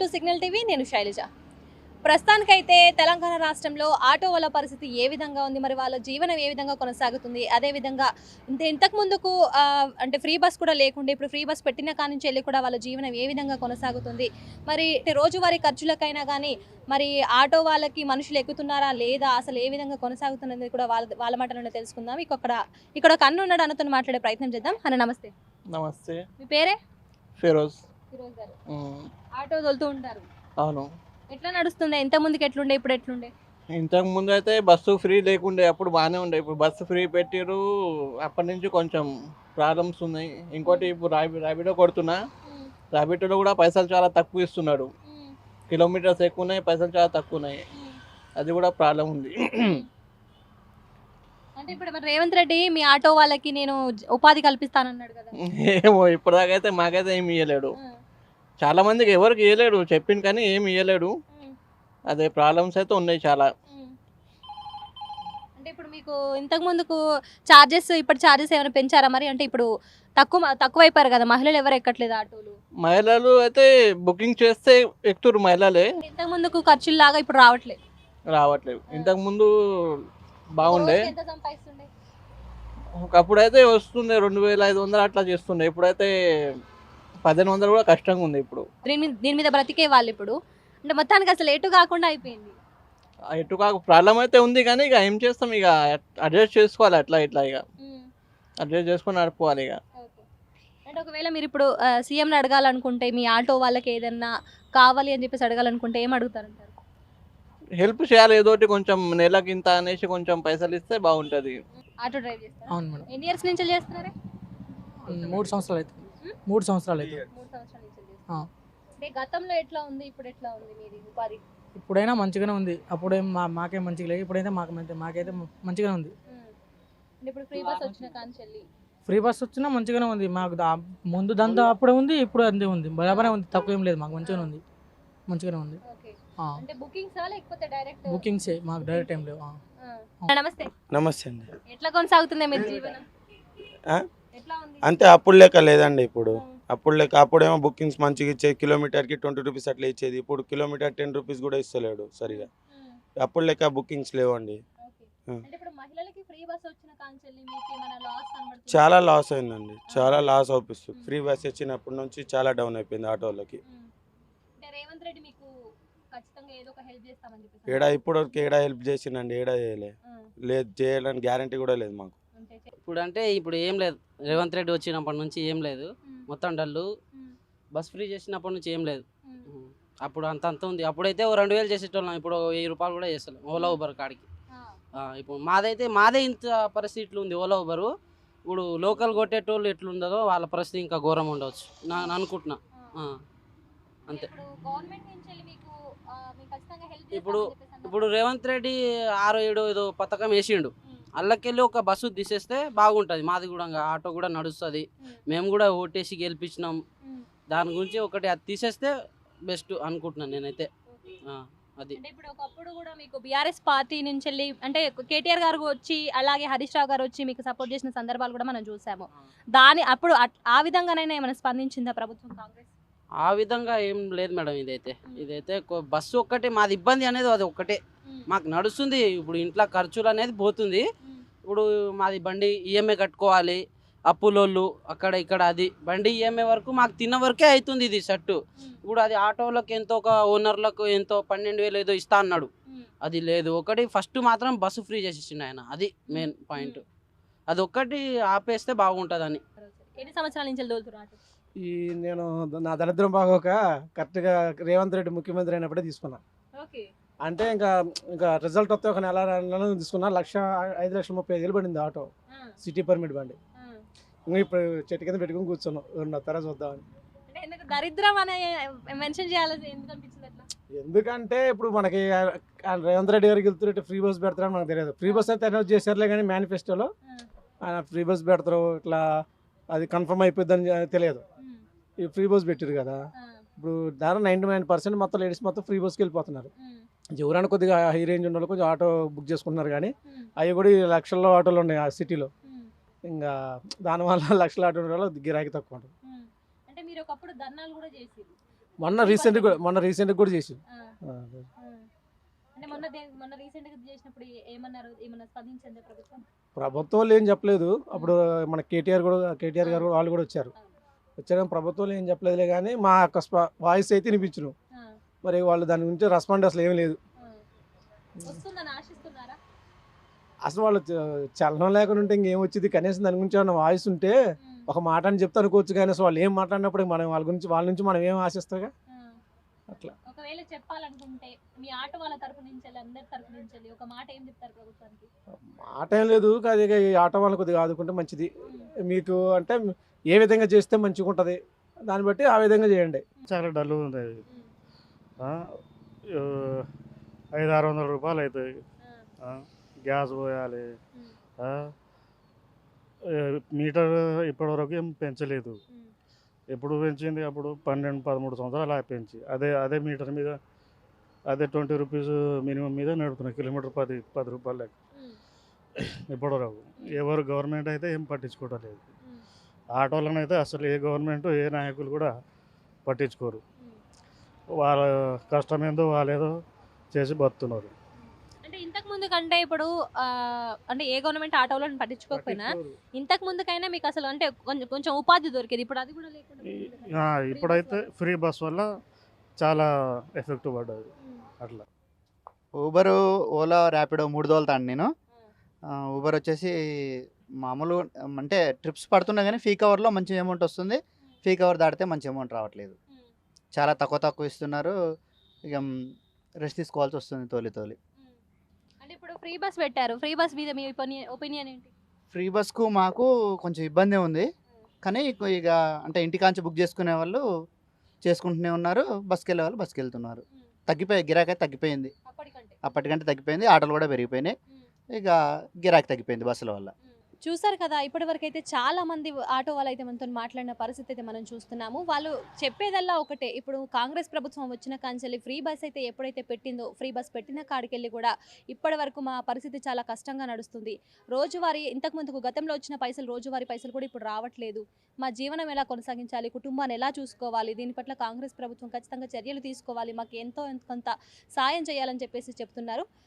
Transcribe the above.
To signal TV. నేను శైలజ. ప్రస్తుతానికైతే తెలంగాణ రాష్ట్రంలో ఆటో వాళ్ళ పరిస్థితి ఏ విధంగా ఉంది, మరి వాళ్ళ జీవనం ఏ విధంగా కొనసాగుతుంది, అదేవిధంగా ఇంతకు ముందుకు అంటే ఫ్రీ బస్ కూడా లేకుండా ఇప్పుడు ఫ్రీ బస్ పెట్టిన కాడి నుంచి వెళ్ళి కూడా వాళ్ళ జీవనం ఏ విధంగా కొనసాగుతుంది, మరి రోజువారీ ఖర్చులకైనా కానీ మరి ఆటో వాళ్ళకి మనుషులు ఎక్కుతున్నారా లేదా, అసలు ఏ విధంగా కొనసాగుతున్నది కూడా వాళ్ళ మాటలోనే తెలుసుకుందాం. ఇక్కడ ఒక అన్న ఉన్నాడు, అన్నతో మాట్లాడే ప్రయత్నం చేద్దాం. అన్న నమస్తే. నమస్తే. మీ పేరే? ఫిరోజ్. ఫిరోజ్ గారు. ఆటో తోలుతూ ఉంటారు. అవును. ఎట్లా నడుస్తుండే? ఇంత ముందుకు ఎట్లుండే, ఇప్పుడు ఎట్లుండే? ఇంతకు ముందు అయితే బస్సు ఫ్రీ లేకుండే, అప్పుడు బాగానే ఉండే. ఇప్పుడు బస్సు ఫ్రీ పెట్టిరు, అప్పటి నుంచి కొంచెం ప్రాబ్లమ్స్ ఉన్నాయి. ఇంకోటి ఇప్పుడు ర్యాపిడో కొడుతున్నా, ర్యాపిడోలో కూడా పైసలు చాలా తక్కువ ఇస్తున్నాడు. కిలోమీటర్స్ ఎక్కువ ఉన్నాయి, పైసలు చాలా తక్కువ ఉన్నాయి. అది కూడా ప్రాబ్లం ఉంది. అంటే ఇప్పుడు మరి రేవంత్ రెడ్డి మీ ఆటో వాళ్ళకి నేను ఉపాధి కల్పిస్తానన్నాడు కదా. ఏమో ఇప్పటిదాకైతే మాకైతే ఏమి ఇవ్వలేడు. చాలా మందికి ఎవరికి ఇవ్వలేడు, చెప్పింది కానీ ఏమి ఇవ్వలేడు. అదే ప్రాబ్లమ్స్ అయితే ఉన్నాయి చాలా. అంటే ఇప్పుడు మీకు ఇంతకు ముందుకు ఇప్పుడు చార్జెస్ ఏమైనా పెంచారా మరి? అంటే ఇప్పుడు తక్కువైపోయారు కదా, మహిళలు ఎవరు ఎక్కట్లేదు ఆటోలు. మహిళలు అయితే బుకింగ్ చేస్తే ఎక్కుతారు మహిళలే. ఇంతకు ముందుకు ఖర్చులు లాగా ఇప్పుడు రావట్లేదు. ఇంతకు ముందు బాగుండే, ఎంత సంపాదిస్తుండే? ఒకప్పుడు అయితే వస్తుండే 2500 అట్లా చేస్తుండే. ఇప్పుడైతే 1500 కూడా కష్టంగా ఉంది ఇప్పుడు. దీని మీద బ్రతికే వాళ్ళు ఇప్పుడు అంటే మొత్తానికి అసలు ఎటు కాకుండా అయిపోయింది. ఎటు కాక ప్రాబ్లం అయితే ఉంది, కానీ ఇక ఏం చేస్తాం, ఇక అడ్జస్ట్ చేసుకోవాలి. ఇక అడ్జస్ట్ చేసుకొని నడుపుకోవాలి ఇక. అంటే ఒకవేళ మీరు ఇప్పుడు సీఎంని అడగాలనుకుంటే, మీ ఆటో వాళ్ళకి ఏదన్నా కావాలి అని చెప్పేసి అడగాలనుకుంటే ఏం అడుగుతారంటారు? హెల్ప్ చేయాలి ఏదోటి, కొంచెం నెలకి ఇంత అనేసి కొంచెం పైసలు ఇస్తే బాగుంటుంది. ఆటో డ్రైవ్ చేస్తారు? అవును మేడం. ఎన్ని ఇయర్స్ నుంచి చేస్తున్నారే? 3 సంవత్సరాలు అయితే 3 సంవత్సరాలు అయితే 3 సంవత్సరాల నుంచి చేస్తున్నారు. అంటే గతంలో ఎట్లా ఉంది, ఇప్పుడు ఎట్లా ఉంది మీది ఉపాధి? ఇప్పుడైనా మంచిగానే ఉంది. అప్పుడేం మాకేం మంచిగా లేదు, ఇప్పుడైతే మాకైతే మంచిగానే ఉంది. అంటే ఇప్పుడు ఫ్రీ బస్ వచ్చిన కాంచెల్లి ఫ్రీ బస్ వచ్చినా మంచిగానే ఉంది మాకు. ముందు దందా అప్పుడే ఉంది, ఇప్పుడు అంతే ఉంది, బరాబరే ఉంది, తక్కువ ఏం లేదు, మాకు మంచిగానే ఉంది. అంటే బుకింగ్సా లేకపోతే డైరెక్ట్? బుకింగ్సే, మాకు డైరెక్ట్ ఏం లేవు. నమస్తే. నమస్తే అండి. ఎట్లా కొనసాగుతుంది మీ జీవనం? ఎట్లా ఉంది? అంతే, అప్పుడు లెక్క లేదండి. ఇప్పుడు అప్పుడేమో బుకింగ్స్ మంచిగా ఇచ్చేది, కిలోమీటర్కి 20 రూపీస్ అట్లా ఇచ్చేది. ఇప్పుడు కిలోమీటర్ 10 రూపీస్ కూడా ఇస్తలేడు సరిగా. అప్పుడు లెక్క బుకింగ్స్ లేవండి. చాలా లాస్ అయిందండి, చాలా లాస్ అవుపిస్తుంది. ఫ్రీ బస్ వచ్చినప్పటి నుంచి చాలా డౌన్ అయిపోయింది ఆటోలకి. ఇప్పుడు ఏడా హెల్ప్ చేసిందండి? ఏడా చేయలే, లేదు చేయడానికి గ్యారంటీ కూడా లేదు మాకు. ఇప్పుడు ఏం లేదు, రేవంత్ రెడ్డి వచ్చినప్పటి నుంచి ఏం లేదు, మొత్తం డల్లు. బస్ ఫ్రీ చేసినప్పటి నుంచి ఏం లేదు. అప్పుడు అంత ఉంది. అప్పుడైతే 2000 చేసేటోళ్ళం, ఇప్పుడు 1000 రూపాయలు కూడా చేస్తాం ఓలా ఊబర్ కాడికి. ఇప్పుడు మాదే ఇంత పరిస్థితులు ఉంది ఓలా ఊబరు. ఇప్పుడు లోకల్ కొట్టేటోళ్ళు ఎట్లుండదో వాళ్ళ పరిస్థితి ఇంకా ఘోరం ఉండవచ్చు నేను అనుకుంటున్నా. అంతే. ఇప్పుడు రేవంత్ రెడ్డి 6-7 ఏదో పథకం వేసిండు, అల్లకెళ్ళి ఒక బస్సు తీసేస్తే బాగుంటుంది. మాది కూడా ఆటో కూడా నడుస్తుంది, మేము కూడా ఓటేసి గెలిపించినాం. దాని గురించి ఒకటి అది తీసేస్తే బెస్ట్ అనుకుంటున్నాను నేనైతే. అది ఇప్పుడు ఒకప్పుడు కూడా మీకు బీఆర్ఎస్ పార్టీ నుంచి వెళ్ళి అంటే కేటీఆర్ గారు వచ్చి అలాగే హరీష్ రావు గారు వచ్చి మీకు సపోర్ట్ చేసిన సందర్భాలు కూడా మనం చూసాము. అప్పుడు ఆ విధంగానైనా ఏమైనా స్పందించిందా ప్రభుత్వం, కాంగ్రెస్? ఆ విధంగా ఏం లేదు మేడం. ఇదైతే బస్సు ఒక్కటే మాది ఇబ్బంది అనేది, అది ఒక్కటే మాకు నడుస్తుంది. ఇప్పుడు ఇంట్లో ఖర్చులు అనేది పోతుంది. ఇప్పుడు మాది బండి ఈఎంఐ కట్టుకోవాలి, అప్పులోళ్ళు అక్కడ ఇక్కడ, అది బండి ఈఎంఐ వరకు మాకు తిన్న వరకే అవుతుంది ఇది సెట్టు. ఇప్పుడు అది ఆటోలకు ఎంతో, ఒక ఓనర్లకు ఎంతో 12,000 ఏదో ఇస్తా అన్నాడు, అది లేదు. ఒకటి ఫస్ట్ మాత్రం బస్సు ఫ్రీ చేసేసిండు ఆయన, అది మెయిన్ పాయింట్. అది ఒక్కటి ఆపేస్తే బాగుంటుందని. ఎన్ని సంవత్సరాల నుంచి వెళ్తున్నారు? నేను నా దరిద్రం బాగోక కరెక్ట్గా రేవంత్ రెడ్డి ముఖ్యమంత్రి అయినప్పుడే తీసుకున్నా. అంటే ఇంకా రిజల్ట్ వస్తే ఒక నెల తీసుకున్నా. 5,35,000 పడింది ఆటో, సిటీ పర్మిట్ బండి. ఇప్పుడు చెట్టు కింద పెట్టుకుని కూర్చున్నాం, తర్వాత చూద్దామని. దరిద్రం అనే మెన్షన్ చేయాలి ఎందుకంటే ఇప్పుడు మనకి రేవంత్ రెడ్డి గారికి వెళ్తున్నట్టు ఫ్రీ బస్ పెడతారని మనకు తెలియదు. ఫ్రీ బస్ అయితే అనౌన్స్ చేశారులే, కానీ మేనిఫెస్టోలో ఆయన ఫ్రీ బస్ పెడతారు ఇట్లా అది కన్ఫర్మ్ అయిపోద్దని తెలియదు. ఈ ఫ్రీ బస్ పెట్టారు కదా, ఇప్పుడు దాని 99% మొత్తం లేడీస్ మొత్తం ఫ్రీ బస్కి వెళ్ళిపోతున్నారు. ఎవరైనా కొద్దిగా హై రేంజ్ ఉన్న వాళ్ళు కొంచెం ఆటో బుక్ చేసుకుంటున్నారు, కానీ అవి కూడా లక్షల్లో ఆటోలు ఉన్నాయి ఆ సిటీలో. ఇంకా దానివల్ల లక్షల ఆటో వాళ్ళు గిరాకీ తక్కువ ఉంటుంది. అంటే మీరు ఒకప్పుడు ధర్నాలు కూడా చేసి మొన్న రీసెంట్ కూడా చేసి అంటే మొన్న రీసెంట్ గా చేసినప్పుడు ఏమన్నారు, ఏమన్నా స్పందించింది ప్రభుత్వం? ప్రభుత్వం ఏం చెప్పలేదు. అప్పుడు మన కేటీఆర్ గారు కూడా వాళ్ళు కూడా వచ్చారు. ప్రభుత్వం ఏం చెప్పలేదులే కానీ మా యొక్క వాయిస్ అయితే వినిపించను. మరి వాళ్ళు దాని గురించి రెస్పాండ్ అసలు ఏమీ లేదు. వస్తుందని ఆశిస్తున్నారా? అసలు వాళ్ళు చలనం లేకుండా ఉంటే ఇంకేం వచ్చింది? కనీసం దాని గురించి ఏమన్నా వాయిస్ ఉంటే ఒక మాట అని చెప్తే అనుకోవచ్చు, కానీ అసలు వాళ్ళు ఏం మాట్లాడినప్పుడు మనం వాళ్ళ నుంచి మనం ఏం ఆశిస్తాగా అట్లా. ఒకవేళ చెప్పాలనుకుంటే మీ ఆటో వాళ్ళ తరపు నుంచి అందరి తరపు నుంచి ఒక మాట ఏం చెప్తారు ప్రభుత్వానికి? మాట ఏం లేదు, కానీ ఈ ఆటో వాళ్ళు కొద్దిగా ఆదుకుంటే మంచిది. మీకు అంటే ఏ విధంగా చేస్తే మంచిగా ఉంటుంది దాన్ని బట్టి ఆ విధంగా చేయండి. చాలా డల్ ఉంది. 500-600 రూపాయలు అవుతాయి. గ్యాస్ పోయాలి. మీటర్ ఇప్పటివరకు ఏం పెంచలేదు. ఎప్పుడు పెంచింది? అప్పుడు 12-13 సంవత్సరాలు పెంచి అదే మీటర్ మీద అదే 20 రూపీస్ మినిమం మీద నడుపుతున్నాయి. కిలోమీటర్ 10 రూపాయలు లెక్క ఇప్పటివరకు. ఎవరు గవర్నమెంట్ అయితే ఏం పట్టించుకోవడం లేదు. ఆటోలను అయితే అసలు ఏ గవర్నమెంట్ ఏ నాయకులు కూడా పట్టించుకోరు. వాళ్ళ కష్టం ఏందో వాళ్ళేదో చేసి బతున్నారు. అంటే ఇంతకు ముందు కంటే ఇప్పుడు అంటే ఏ గవర్నమెంట్ ఆటోలను పట్టించుకోకపోయినా ఇంతకు ముందుకైనా మీకు అసలు అంటే కొంచెం ఉపాధి దొరికేది. ఇప్పుడు అది కూడా లేకుండా ఇప్పుడైతే ఫ్రీ బస్ వల్ల చాలా ఎఫెక్ట్ పడ్డది. అట్లా ఊబర్, ఓలా, ర్యాపిడో 3 తోలుతాను నేను. ఊబర్ వచ్చేసి మామూలు అంటే ట్రిప్స్ పడుతున్నా కానీ ఫీ కవర్లో మంచి అమౌంట్ వస్తుంది. ఫీ కవర్ దాటితే మంచి అమౌంట్ రావట్లేదు. చాలా తక్కువ ఇస్తున్నారు. ఇక రెస్ట్ తీసుకోవాల్సి వస్తుంది తోలి. అంటే ఇప్పుడు ఫ్రీ బస్ పెట్టారు. ఫ్రీ బస్ మీద మీ ఒపీనియన్ ఏంటి? ఫ్రీ బస్కు మాకు కొంచెం ఇబ్బంది ఉంది, కానీ ఇక అంటే ఇంటికాంచి బుక్ చేసుకునే వాళ్ళు చేసుకుంటూనే ఉన్నారు. బస్కి వెళ్ళే వాళ్ళు బస్కి వెళ్తున్నారు. గిరాకీ అయితే తగ్గిపోయింది. అప్పటికంటే తగ్గిపోయింది. ఆటోలు కూడా పెరిగిపోయినాయి. ఇక గిరాకీ తగ్గిపోయింది బస్సుల వల్ల. చూసారు కదా, ఇప్పటి వరకు అయితే చాలా మంది ఆటో వాళ్ళు అయితే మనతో మాట్లాడిన పరిస్థితి అయితే మనం చూస్తున్నాము. వాళ్ళు చెప్పేదల్లా ఒకటే, ఇప్పుడు కాంగ్రెస్ ప్రభుత్వం వచ్చిన కాంచెల్లి ఫ్రీ బస్ అయితే ఎప్పుడైతే పెట్టిందో, ఫ్రీ బస్ పెట్టిన కాడికెళ్ళి కూడా ఇప్పటి వరకు మా పరిస్థితి చాలా కష్టంగా నడుస్తుంది. రోజువారీ ఇంతకుముందుకు గతంలో వచ్చిన పైసలు, రోజువారీ పైసలు కూడా ఇప్పుడు రావట్లేదు. మా జీవనం ఎలా కొనసాగించాలి, కుటుంబాన్ని ఎలా చూసుకోవాలి, దీని పట్ల కాంగ్రెస్ ప్రభుత్వం ఖచ్చితంగా చర్యలు తీసుకోవాలి, మాకు ఎంతో కొంత సాయం చేయాలని చెప్పేసి చెప్తున్నారు.